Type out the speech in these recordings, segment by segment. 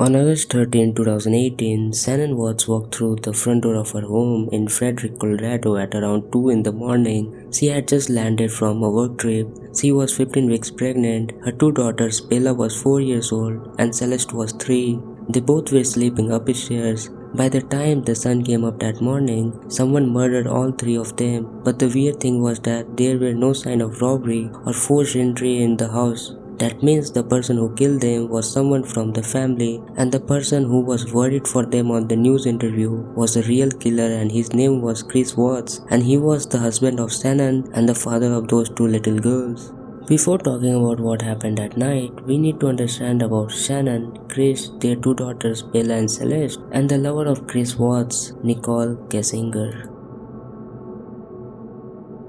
On August 13, 2018, Shanann Watts walked through the front door of her home in Frederick, Colorado at around 2 in the morning. She had just landed from a work trip. She was 15 weeks pregnant. Her two daughters, Bella was 4 years old and Celeste was 3. They both were sleeping upstairs. By the time the sun came up that morning, someone murdered all three of them. But the weird thing was that there were no sign of robbery or forced entry in the house. That means the person who killed them was someone from the family, and the person who was worried for them on the news interview was a real killer, and his name was Chris Watts, and he was the husband of Shanann and the father of those two little girls. Before talking about what happened that night, we need to understand about Shanann, Chris, their two daughters Bella and Celeste, and the lover of Chris Watts, Nichol Kessinger.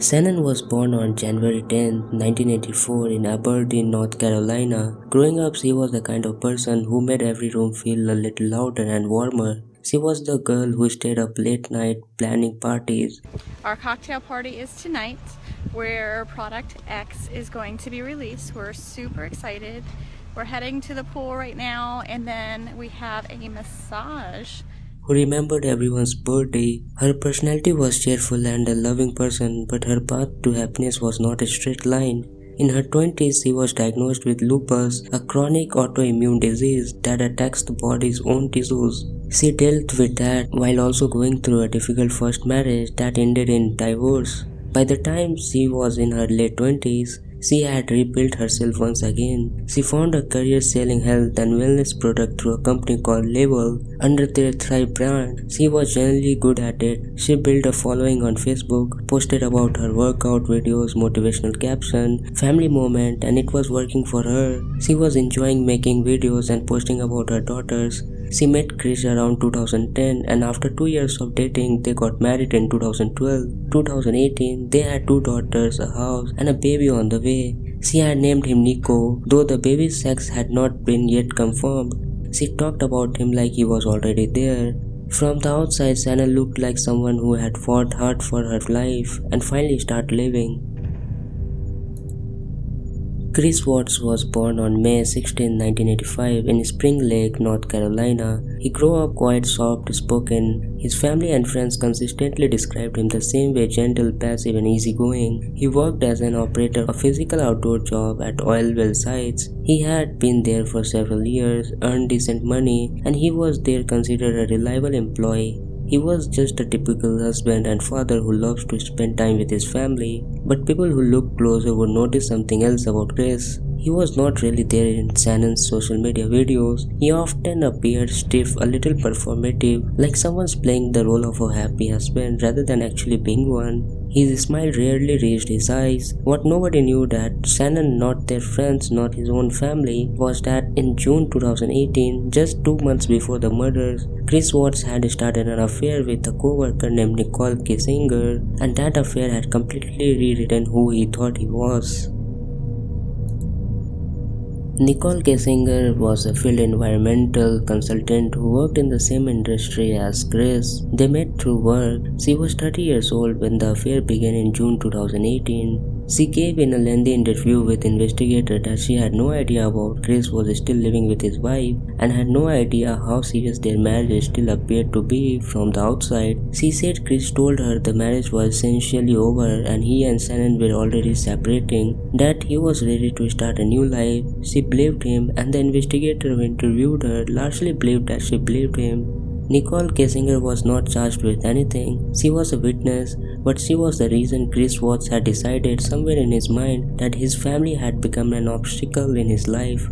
Shanann was born on January 10, 1984 in Aberdeen, North Carolina. Growing up, she was the kind of person who made every room feel a little louder and warmer. She was the girl who stayed up late night planning parties. Our cocktail party is tonight, where Product X is going to be released. We're super excited. We're heading to the pool right now, and then we have a massage. Who remembered everyone's birthday. Her personality was cheerful and a loving person, but her path to happiness was not a straight line. In her 20s, she was diagnosed with lupus, a chronic autoimmune disease that attacks the body's own tissues. She dealt with that while also going through a difficult first marriage that ended in divorce. By the time she was in her late 20s, she had rebuilt herself once again. She found a career selling health and wellness product through a company called Label under their Thrive brand. She was generally good at it. She built a following on Facebook, posted about her workout videos, motivational caption, family moment, and it was working for her. She was enjoying making videos and posting about her daughters. She met Chris around 2010, and after 2 years of dating, they got married in 2012. 2018, they had two daughters, a house, and a baby on the way. She had named him Nico, though the baby's sex had not been yet confirmed. She talked about him like he was already there. From the outside, Shanann looked like someone who had fought hard for her life and finally started living. Chris Watts was born on May 16, 1985 in Spring Lake, North Carolina. He grew up quite soft-spoken. His family and friends consistently described him the same way: gentle, passive, and easygoing. He worked as an operator, a physical outdoor job at oil well sites. He had been there for several years, earned decent money, and he was there considered a reliable employee. He was just a typical husband and father who loves to spend time with his family. But people who looked closer would notice something else about Chris. He was not really there in Shannon's social media videos. He often appeared stiff, a little performative, like someone's playing the role of a happy husband rather than actually being one. His smile rarely raised his eyes. What nobody knew that Shanann, not their friends, not his own family, was that in June 2018, just 2 months before the murders, Chris Watts had started an affair with a co-worker named Nichol Kessinger, and that affair had completely rewritten who he thought he was. Nichol Kessinger was a field environmental consultant who worked in the same industry as Chris. They met through work. She was 30 years old when the affair began in June 2018. She gave in a lengthy interview with investigators that she had no idea about Chris was still living with his wife and had no idea how serious their marriage still appeared to be from the outside. She said Chris told her the marriage was essentially over and he and Shanann were already separating, that he was ready to start a new life. She believed him, and the investigator who interviewed her largely believed that she believed him. Nichol Kessinger was not charged with anything. She was a witness, but she was the reason Chris Watts had decided somewhere in his mind that his family had become an obstacle in his life.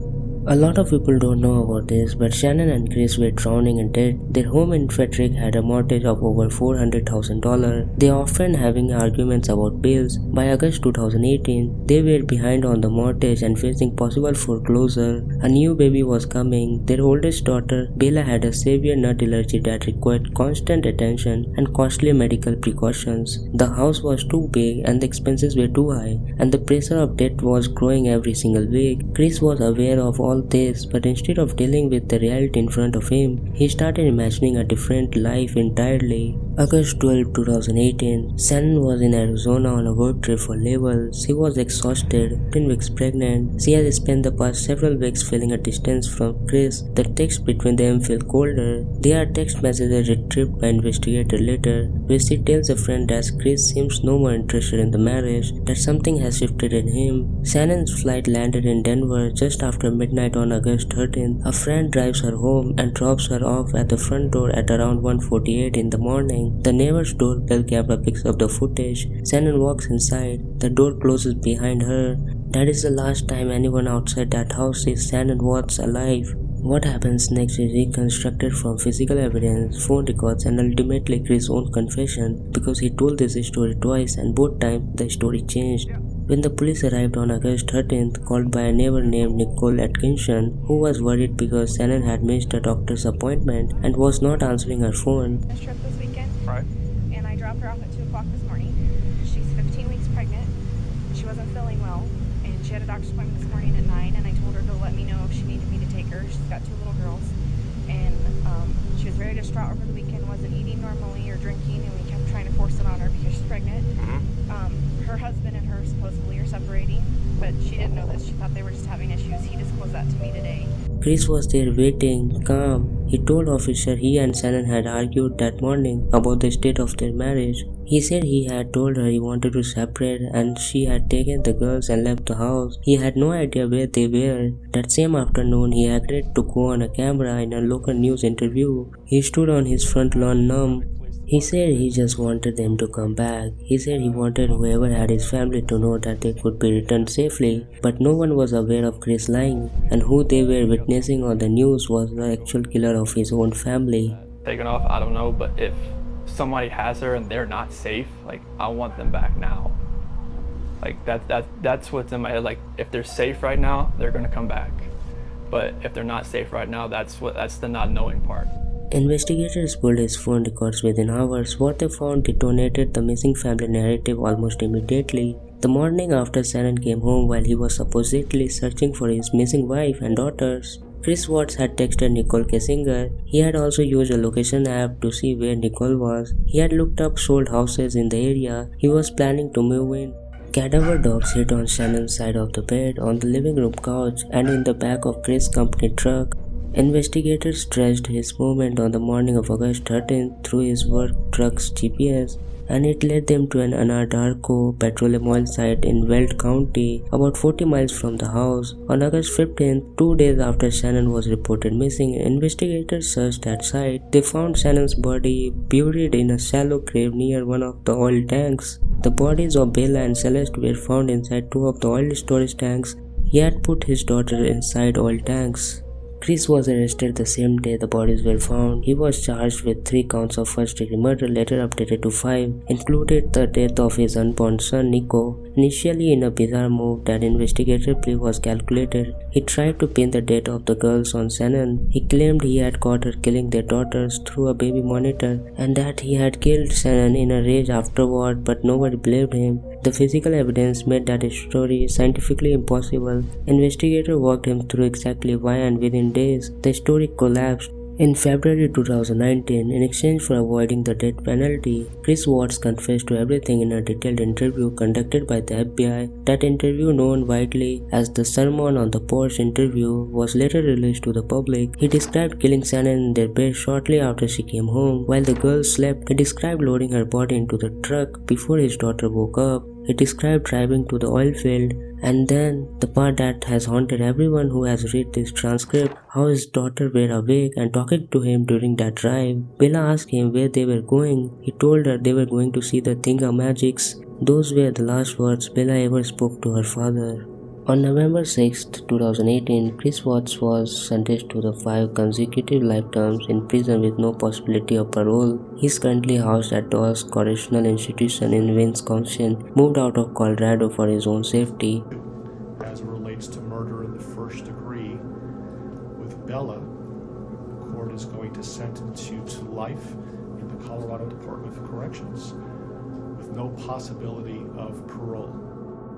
A lot of people don't know about this, but Shanann and Chris were drowning in debt. Their home in Frederick had a mortgage of over $400,000. They often having arguments about bills. By August 2018, they were behind on the mortgage and facing possible foreclosure. A new baby was coming. Their oldest daughter, Bella, had a severe nut allergy that required constant attention and costly medical precautions. The house was too big and the expenses were too high, and the pressure of debt was growing every single week. Chris was aware of all this, but instead of dealing with the reality in front of him, he started imagining a different life entirely. August 12, 2018, Shanann was in Arizona on a work trip for labor. She was exhausted, 10 weeks pregnant. She has spent the past several weeks feeling a distance from Chris. The text between them feel colder. They are text messages retrieved by investigator later, where she tells a friend that Chris seems no more interested in the marriage, that something has shifted in him. Shannon's flight landed in Denver just after midnight on August 13th. A friend drives her home and drops her off at the front door at around 1:48 in the morning. The neighbor's doorbell camera picks up the footage. Shanann walks inside. The door closes behind her. That is the last time anyone outside that house sees Shanann Watts alive. What happens next is reconstructed from physical evidence, phone records, and ultimately Chris' own confession, because he told this story twice and both times the story changed. When the police arrived on August 13th, called by a neighbor named Nichol Kessinger, who was worried because Shanann had missed a doctor's appointment and was not answering her phone. Trip this weekend, Right. and I dropped her off at 2 o'clock this morning. She's 15 weeks pregnant. She wasn't feeling well, and she had a doctor's appointment this morning at 9, and I told her to let me know if she needed me to take her. She's got 2 little girls, and she was very distraught over the weekend, wasn't eating normally or drinking, and we kept trying to force it on her because she's pregnant. Her husband and her supposedly are separating, but she didn't know this. She thought they were just having issues. He disclosed that to me today. Chris was there waiting, calm. He told officer he and Shanann had argued that morning about the state of their marriage. He said he had told her he wanted to separate and she had taken the girls and left the house. He had no idea where they were. That same afternoon, he agreed to go on a camera in a local news interview. He stood on his front lawn numb. He said he just wanted them to come back. He said he wanted whoever had his family to know that they could be returned safely, but no one was aware of Chris lying, and who they were witnessing on the news was the actual killer of his own family. Taken off, I don't know, but if somebody has her and they're not safe, like, I want them back now. Like, that's what's in my head. Like, if they're safe right now, they're gonna come back. But if they're not safe right now, that's the not knowing part. Investigators pulled his phone records within hours. What they found detonated the missing family narrative almost immediately. The morning after Shanann came home while he was supposedly searching for his missing wife and daughters, Chris Watts had texted Nichol Kessinger. He had also used a location app to see where Nichol was. He had looked up sold houses in the area he was planning to move in. Cadaver dogs hid on Shannon's side of the bed, on the living room couch, and in the back of Chris' company truck. Investigators traced his movement on the morning of August 13th through his work truck's GPS, and it led them to an Anadarko petroleum oil site in Weld County, about 40 miles from the house. On August 15th, 2 days after Shanann was reported missing, investigators searched that site. They found Shannon's body buried in a shallow grave near one of the oil tanks. The bodies of Bella and Celeste were found inside 2 of the oil storage tanks. He had put his daughter inside oil tanks. Chris was arrested the same day the bodies were found. He was charged with 3 counts of first-degree murder, later updated to 5, included the death of his unborn son Nico. Initially, in a bizarre move that investigators believe was calculated, he tried to pin the death of the girls on Shanann. He claimed he had caught her killing their daughters through a baby monitor and that he had killed Shanann in a rage afterward, but nobody believed him. The physical evidence made that story scientifically impossible. Investigators walked him through exactly why, and within days, the story collapsed. In February 2019, in exchange for avoiding the death penalty, Chris Watts confessed to everything in a detailed interview conducted by the FBI. That interview, known widely as the Sermon on the Porch interview, was later released to the public. He described killing Shanann in their bed shortly after she came home. While the girls slept, he described loading her body into the truck before his daughter woke up. He described driving to the oil field, and then the part that has haunted everyone who has read this transcript, how his daughter were awake and talking to him during that drive. Bella asked him where they were going. He told her they were going to see the Thingamagics. Those were the last words Bella ever spoke to her father. On November 6, 2018, Chris Watts was sentenced to the 5 consecutive life terms in prison with no possibility of parole. He is currently housed at Dawes Correctional Institution in Wisconsin, moved out of Colorado for his own safety. As it relates to murder in the first degree with Bella, the court is going to sentence you to life in the Colorado Department of Corrections with no possibility of parole.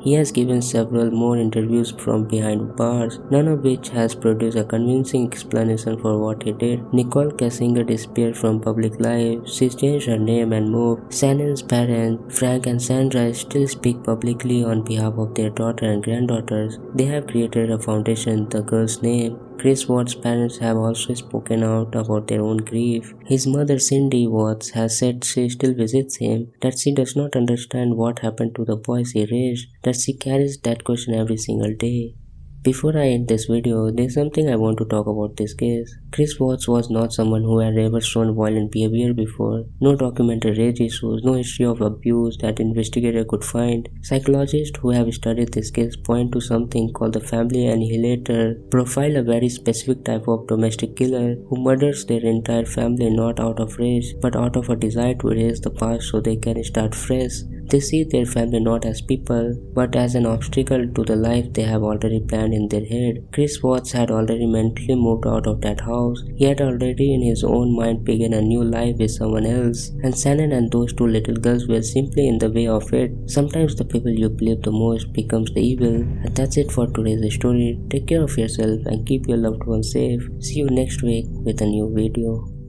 He has given several more interviews from behind bars, none of which has produced a convincing explanation for what he did. Nichol Kessinger disappeared from public life. She changed her name and moved. Shannon's parents, Frank and Sandra, still speak publicly on behalf of their daughter and granddaughters. They have created a foundation in the girl's name. Chris Watts' parents have also spoken out about their own grief. His mother Cindy Watts has said she still visits him, that she does not understand what happened to the boys he raised, that she carries that question every single day. Before I end this video, there's something I want to talk about this case. Chris Watts was not someone who had ever shown violent behavior before. No documented rage issues, no history of abuse that investigator could find. Psychologists who have studied this case point to something called the family annihilator, profile a very specific type of domestic killer who murders their entire family not out of rage, but out of a desire to erase the past so they can start fresh. They see their family not as people, but as an obstacle to the life they have already planned in their head. Chris Watts had already mentally moved out of that house. He had already in his own mind begun a new life with someone else, and Shanann and those two little girls were simply in the way of it. Sometimes the people you believe the most becomes the evil. And that's it for today's story. Take care of yourself and keep your loved ones safe. See you next week with a new video.